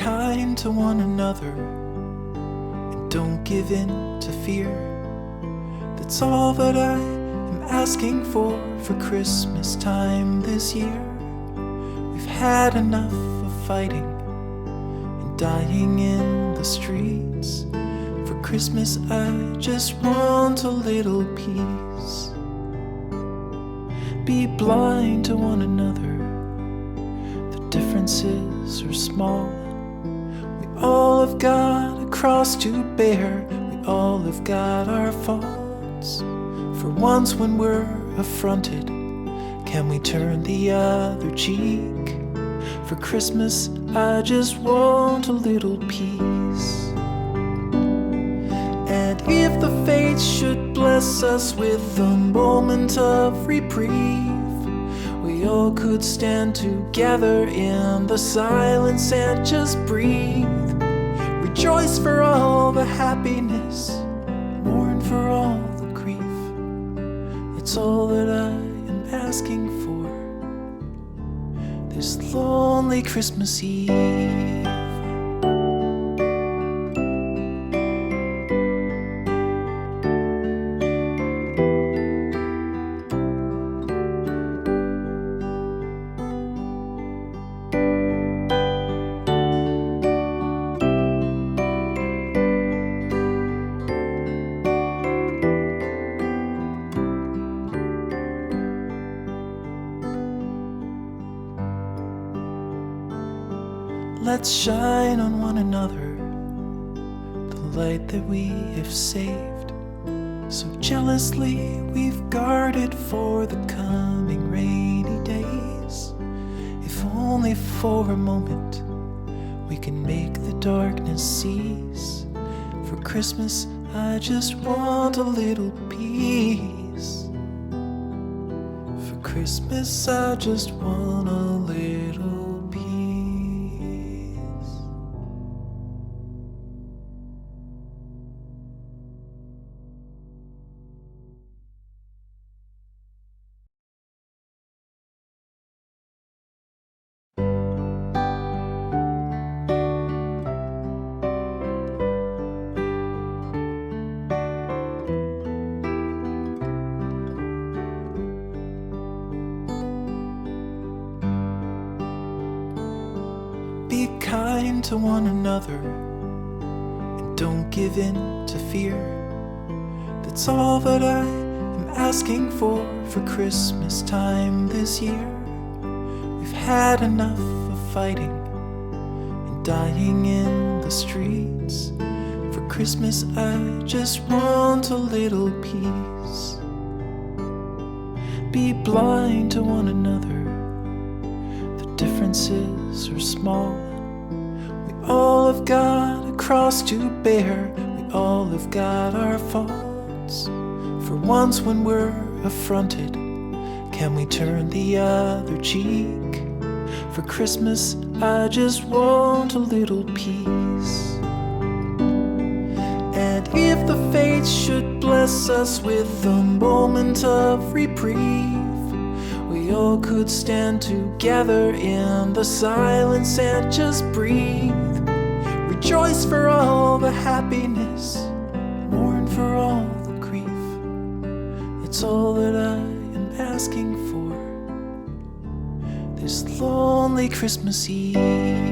kind to one another and don't give in to fear. That's all that I am asking for Christmas time this year. We've had enough of fighting and dying in the streets. For Christmas I just want a little peace. Be blind to one another, the differences are small. We all have got a cross to bear, we all have got our faults. For once when we're affronted, can we turn the other cheek? For Christmas I just want a little peace. And if the fates should bless us with a moment of reprieve, we all could stand together in the silence and just breathe. Rejoice for all the happiness, mourn for all the grief. It's all that I am asking for this lonely Christmas Eve. Let's shine on one another the light that we have saved. So jealously we've guarded for the coming rainy days. If only for a moment we can make the darkness cease. For Christmas I just want a little peace. For Christmas I just want a little peace. Be kind to one another and don't give in to fear. That's all that I am asking for Christmas time this year. We've had enough of fighting and dying in the streets. For Christmas I just want a little peace. Be blind to one another, differences are small. We all have got a cross to bear, we all have got our faults. For once when we're affronted, can we turn the other cheek? For Christmas I just want a little peace. And if the fates should bless us with a moment of reprieve, we all could stand together in the silence and just breathe. Rejoice for all the happiness, mourn for all the grief. It's all that I am asking for this lonely Christmas Eve.